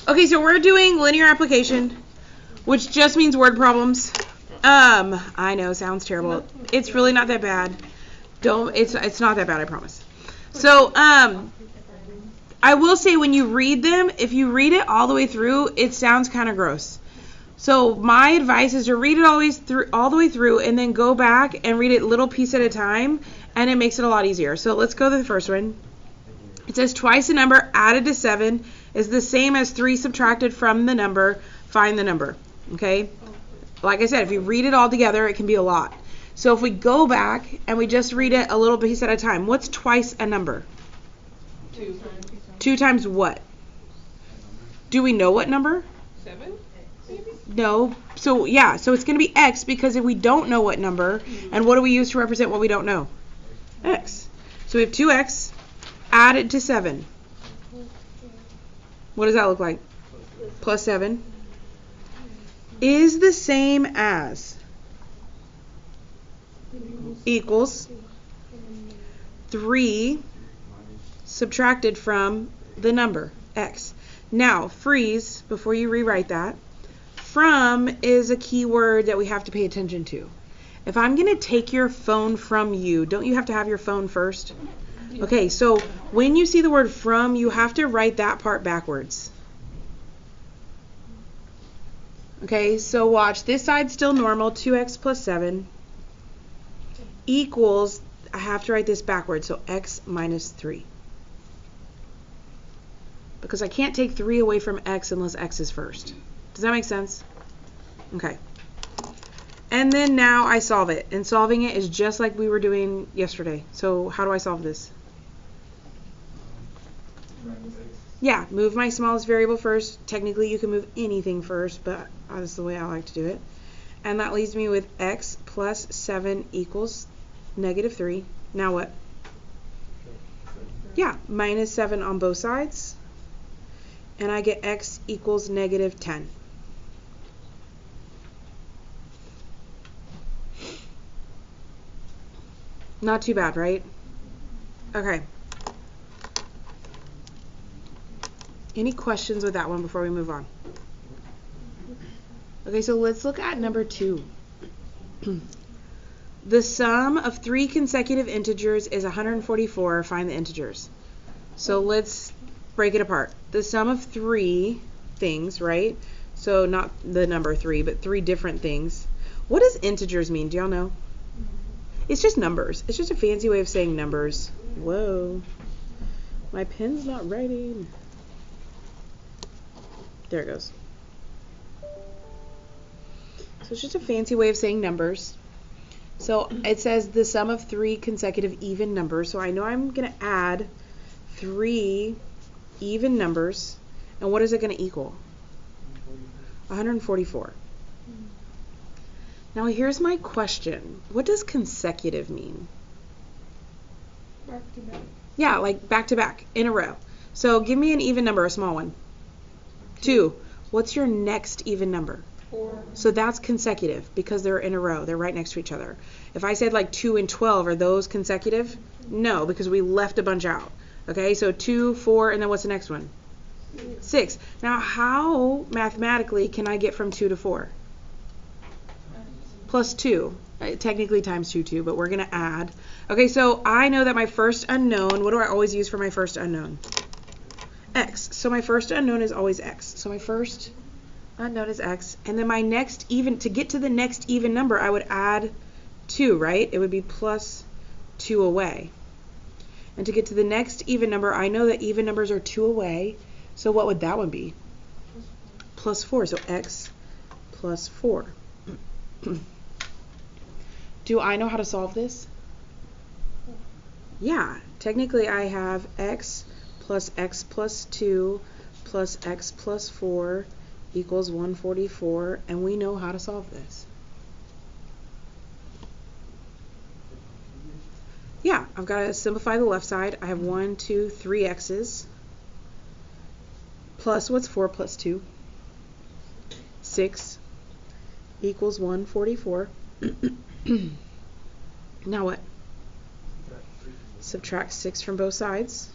Okay, so we're doing linear application, which just means word problems. I know, sounds terrible. It's really not that bad. It's not that bad, I promise. So, I will say when you read them, if you read it all the way through, it sounds kind of gross. So my advice is to read it all the way through, and then go back and read it little piece at a time, and it makes it a lot easier. So let's go to the first one. It says twice a number added to 7 is the same as 3 subtracted from the number. Find the number. Okay? Like I said, if you read it all together, it can be a lot. So if we go back and we just read it a little piece at a time, what's twice a number? 2. 2 times what? Do we know what number? 7? No. So yeah, so it's going to be x, because if we don't know what number, and what do we use to represent what we don't know? X. So we have 2x added to 7. What does that look like? Plus 7 is the same as equals 3 subtracted from the number x. Now, freeze before you rewrite that. From is a key word that we have to pay attention to. If I'm going to take your phone from you, don't you have to have your phone first? Okay, so when you see the word from, you have to write that part backwards. Okay, so watch. This side's still normal, 2x plus 7 equals, I have to write this backwards, so x minus 3. Because I can't take 3 away from x unless x is first. Does that make sense? Okay. And then now I solve it. And solving it is just like we were doing yesterday. So how do I solve this? Yeah, move my smallest variable first. Technically you can move anything first, but that's the way I like to do it. And that leaves me with x plus 7 equals negative 3. Now what? Yeah, minus 7 on both sides. And I get x equals negative 10. Not too bad, right? Okay. Any questions with that one before we move on? Okay, so let's look at number 2. The sum of 3 consecutive integers is 144. Find the integers. So let's break it apart. The sum of 3 things, right? So not the number 3, but 3 different things. What does integers mean? Do y'all know? It's just numbers. It's just a fancy way of saying numbers. Whoa. My pen's not writing. There it goes. So it's just a fancy way of saying numbers. So it says the sum of 3 consecutive even numbers. So I know I'm going to add 3 even numbers. And what is it going to equal? 144. Now here's my question. What does consecutive mean? Back to back. Yeah, like back to back, in a row. So give me an even number, a small one. 2. What's your next even number? 4. So that's consecutive because they're in a row. They're right next to each other. If I said like 2 and 12, are those consecutive? No, because we left a bunch out. Okay, so 2, 4, and then what's the next one? 6. Now how mathematically can I get from 2 to 4? Plus 2. Technically times 2 too, but we're going to add. Okay, so I know that my first unknown, what do I always use for my first unknown? X. So my first unknown is always x. So my first unknown is x. And then my next even, to get to the next even number, I would add 2, right? It would be plus 2 away. And to get to the next even number, I know that even numbers are 2 away. So what would that one be? Plus 4. So x plus 4. Do I know how to solve this? Yeah. Technically, I have x plus 2 plus x plus 4 equals 144, and we know how to solve this. Yeah, I've got to simplify the left side. I have 1, 2, 3 x's. Plus, what's 4 plus 2? 6 equals 144. Now what? Subtract 6 from both sides.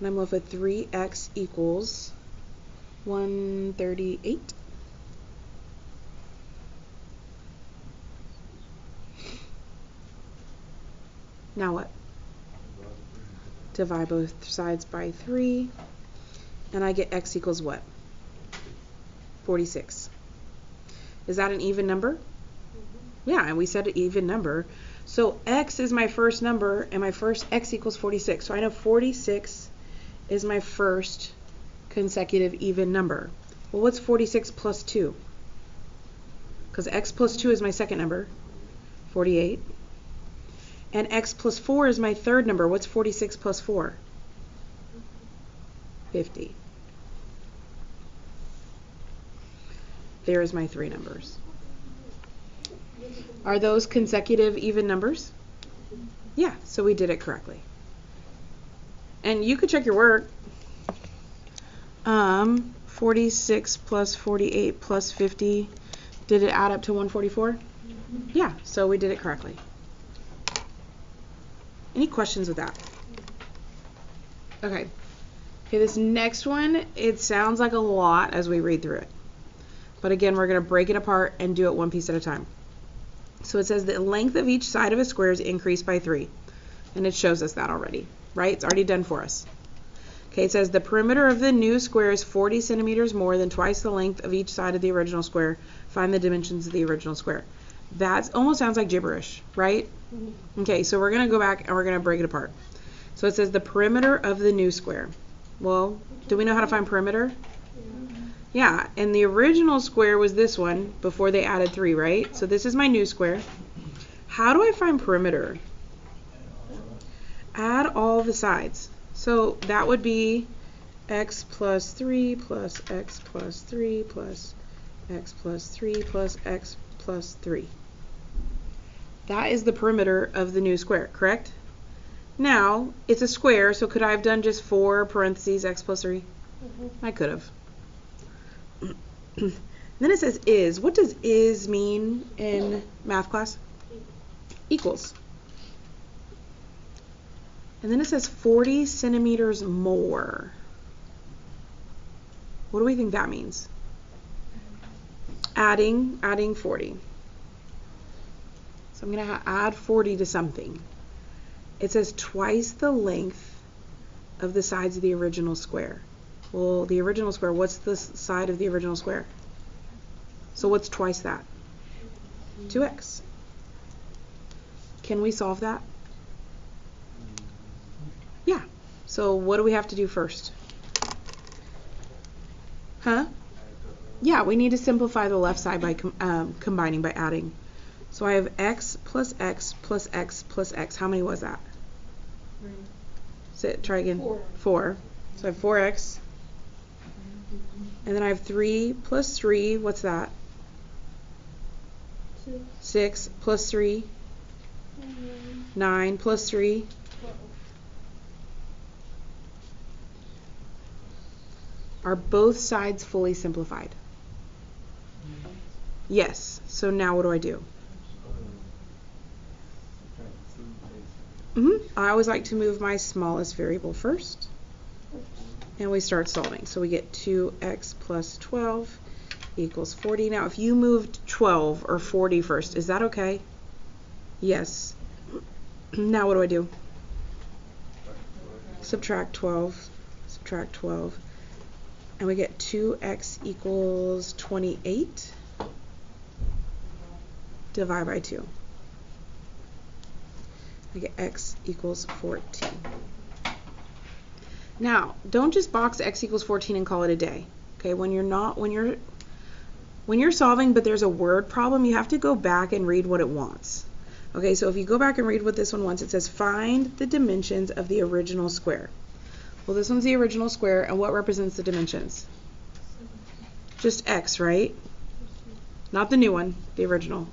And I'm left with 3x equals 138. Now what? Divide both sides by 3. And I get x equals what? 46. Is that an even number? Yeah, and we said an even number. So x is my first number, and my first x equals 46. So I know 46 is my first consecutive even number. Well, what's 46 plus 2? Because x plus 2 is my second number, 48. And x plus 4 is my third number. What's 46 plus 4? 50. There's my three numbers. Are those consecutive even numbers? Yeah, so we did it correctly. And you could check your work. 46 plus 48 plus 50. Did it add up to 144? Yeah, so we did it correctly. Any questions with that? Okay. Okay, this next one, it sounds like a lot as we read through it. But again, we're going to break it apart and do it one piece at a time. So it says the length of each side of a square is increased by 3. And it shows us that already, right? It's already done for us. Okay, it says the perimeter of the new square is 40 centimeters more than twice the length of each side of the original square. Find the dimensions of the original square. That almost sounds like gibberish, right? Okay, so we're going to go back and we're going to break it apart. So it says the perimeter of the new square. Well, do we know how to find perimeter? Yeah, and the original square was this one before they added 3, right? So this is my new square. How do I find perimeter? Add all the sides. So that would be x plus 3 plus x plus 3 plus x plus 3 plus x plus 3. That is the perimeter of the new square, correct? Now, it's a square, so could I have done just 4 parentheses x plus 3? I could have. Then it says is. What does is mean in math class? Equals. And then it says 40 centimeters more. What do we think that means? Adding 40. So I'm going to add 40 to something. It says twice the length of the sides of the original square. Well, the original square, what's the side of the original square? So what's twice that? 2x. Can we solve that? Yeah. So what do we have to do first? Huh? Yeah, we need to simplify the left side by combining, by adding. So I have x plus x plus x plus x. How many was that? 3. Try again. 4. So I have 4x. And then I have 3 plus 3. What's that? 6 plus 3. 9 plus 3. 12. Are both sides fully simplified? Yes. So now what do I do? I always like to move my smallest variable first. And we start solving. So we get 2x plus 12 equals 40. Now if you moved 12 or 40 first, is that okay? Yes. Now what do I do? Subtract 12. Subtract 12. And we get 2x equals 28. Divide by 2. I get x equals 14. Now, don't just box x equals 14 and call it a day. Okay, when you're solving but there's a word problem, you have to go back and read what it wants. Okay, so if you go back and read what this one wants, it says find the dimensions of the original square. Well, this one's the original square, and what represents the dimensions? Just x, right? Not the new one, the original.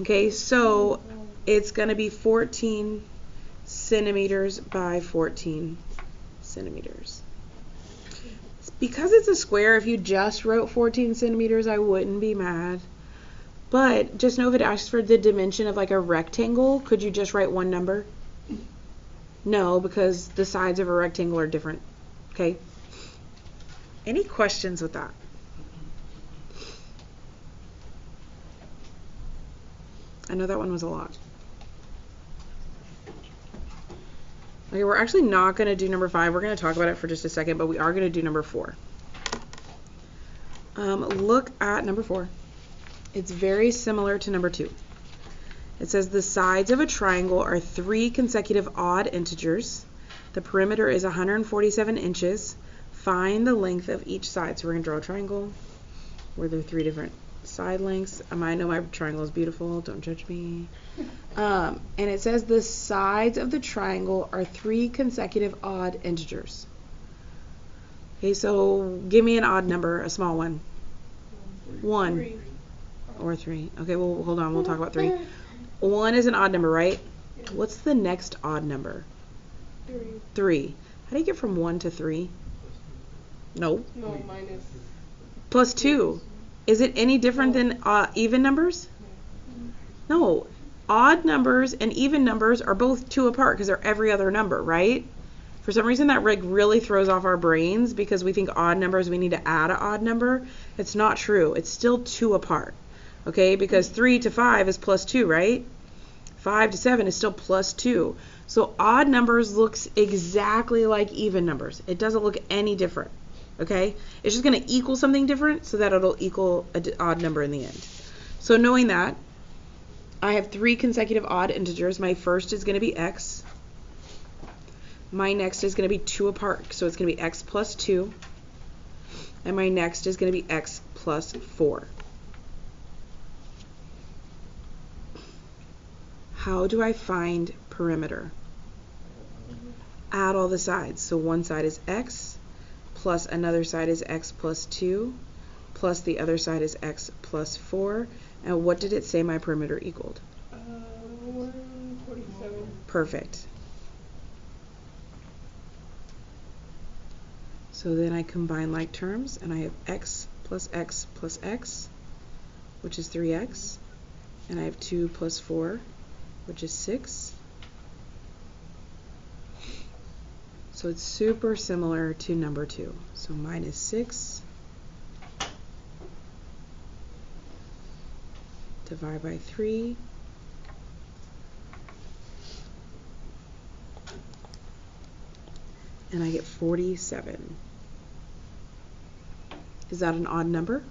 Okay, so it's going to be 14 centimeters by 14 centimeters. Because it's a square, if you just wrote 14 centimeters, I wouldn't be mad. But just know if it asks for the dimension of like a rectangle, could you just write one number? No, because the sides of a rectangle are different Okay? Any questions with that? I know that one was a lot. Okay, we're actually not going to do number 5. We're going to talk about it for just a second, but we are going to do number 4. Look at number 4. It's very similar to number 2. It says the sides of a triangle are 3 consecutive odd integers. The perimeter is 147 inches. Find the length of each side. So we're going to draw a triangle where there are 3 different side lengths. I know my triangle is beautiful. Don't judge me. And it says the sides of the triangle are 3 consecutive odd integers. Okay, so give me an odd number, a small one. 1. 3. Or 3. Okay, well, hold on. We'll talk about 3. 1 is an odd number, right? Yeah. What's the next odd number? 3. 3. How do you get from 1 to 3? No. No, minus. Plus 2. Is it any different than even numbers? No. Odd numbers and even numbers are both 2 apart because they're every other number, right? For some reason that really throws off our brains because we think odd numbers, we need to add an odd number. It's not true. It's still 2 apart. Okay, because 3 to 5 is plus 2, right? 5 to 7 is still plus 2. So odd numbers looks exactly like even numbers. It doesn't look any different. Okay? It's just going to equal something different so that it'll equal an odd number in the end. So knowing that, I have 3 consecutive odd integers. My first is going to be x. My next is going to be 2 apart. So it's going to be x plus 2. And my next is going to be x plus 4. How do I find perimeter? Add all the sides. So one side is x, plus another side is x plus 2, plus the other side is x plus 4. And what did it say my perimeter equaled? 147. Perfect. So then I combine like terms, and I have x plus x plus x, which is 3x, and I have 2 plus 4, which is 6. So it's super similar to number 2. So mine is 6. Divide by 3. And I get 47. Is that an odd number?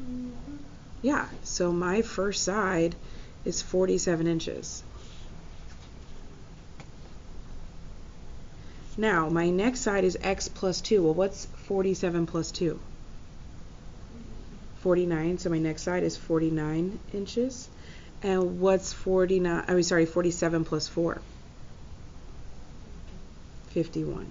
Mm-hmm. Yeah, so my first side is 47 inches. Now, my next side is x plus 2. Well, what's 47 plus 2? 49, so my next side is 49 inches. And what's 47 plus 4? 51.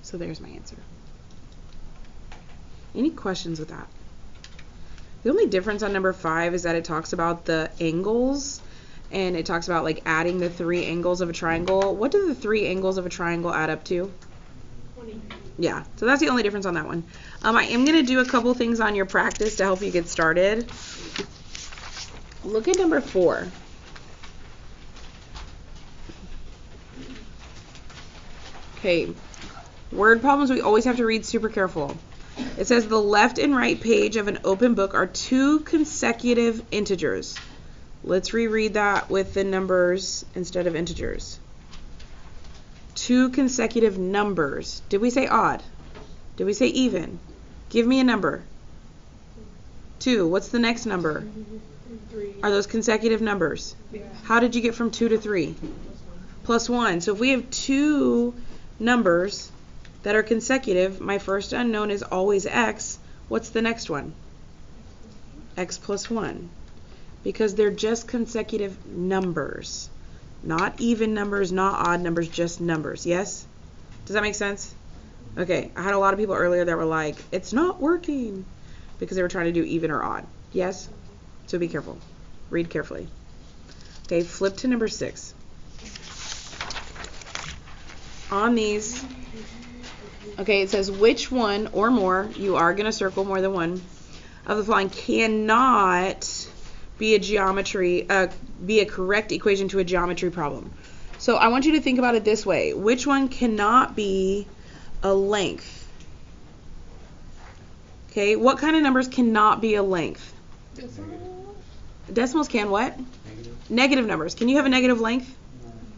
So there's my answer. Any questions with that? The only difference on number 5 is that it talks about the angles, and it talks about like adding the 3 angles of a triangle. What do the 3 angles of a triangle add up to? 20. Yeah, so that's the only difference on that one. I am going to do a couple things on your practice to help you get started. Look at number 4. Okay, word problems we always have to read super careful. It says the left and right page of an open book are 2 consecutive integers. Let's reread that with the numbers instead of integers. 2 consecutive numbers. Did we say odd? Did we say even? Give me a number. 2. What's the next number? 3. Are those consecutive numbers? Yeah. How did you get from 2 to 3? Plus 1. So if we have 2 numbers that are consecutive, my first unknown is always x. What's the next one? X plus 1. Because they're just consecutive numbers. Not even numbers, not odd numbers, just numbers. Yes? Does that make sense? Okay, I had a lot of people earlier that were like, it's not working, because they were trying to do even or odd. Yes? So be careful. Read carefully. Okay, flip to number 6. On these, okay, it says which one or more, you are going to circle more than one, of the following cannot be a correct equation to a geometry problem. So I want you to think about it this way. Which one cannot be a length? Okay, what kind of numbers cannot be a length? Decimals can what? Negative numbers. Can you have a negative length?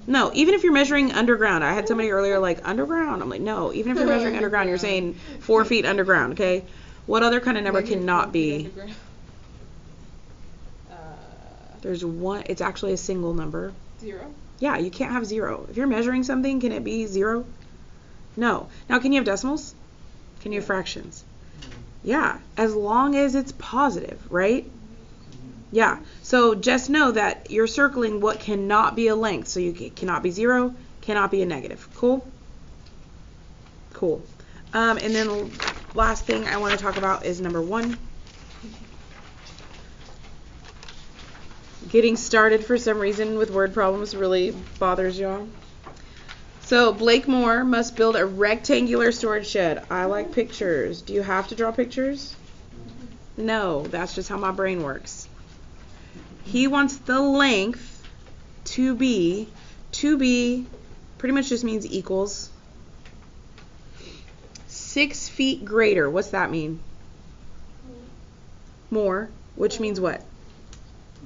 No, even if you're measuring underground. I had somebody earlier like, underground? I'm like, no, even if you're measuring underground, you're saying 4 feet underground, okay? What other kind of number cannot be? There's one, it's actually a single number. 0. Yeah, you can't have 0. If you're measuring something, can it be 0? No. Now, can you have decimals? Can you have fractions? Yeah, as long as it's positive, right? Yeah, so just know that you're circling what cannot be a length. So you cannot be 0, cannot be a negative. Cool? Cool. And then the last thing I want to talk about is number 1. Getting started for some reason with word problems really bothers y'all. So Blake Moore must build a rectangular storage shed. I like pictures. Do you have to draw pictures? No, that's just how my brain works. He wants the length to be pretty much just means equals 6 feet greater. What's that mean? More, which means what?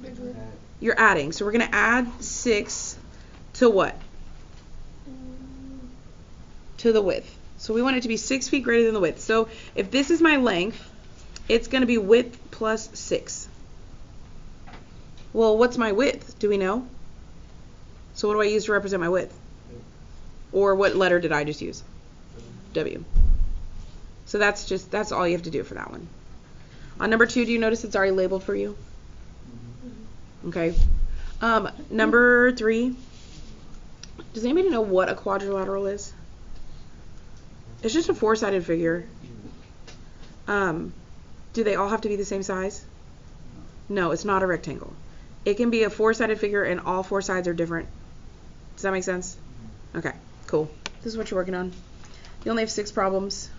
Bigger. You're adding. So we're going to add 6 to what? To the width. So we want it to be 6 feet greater than the width. So if this is my length, it's going to be width plus 6. Well, what's my width? Do we know? So what do I use to represent my width? Or what letter did I just use? W. So that's all you have to do for that one. On number 2, do you notice it's already labeled for you? Okay. Number 3. Does anybody know what a quadrilateral is? It's just a 4-sided figure. Do they all have to be the same size? No, it's not a rectangle. It can be a 4-sided figure and all 4 sides are different. Does that make sense? Okay, cool. This is what you're working on. You only have 6 problems.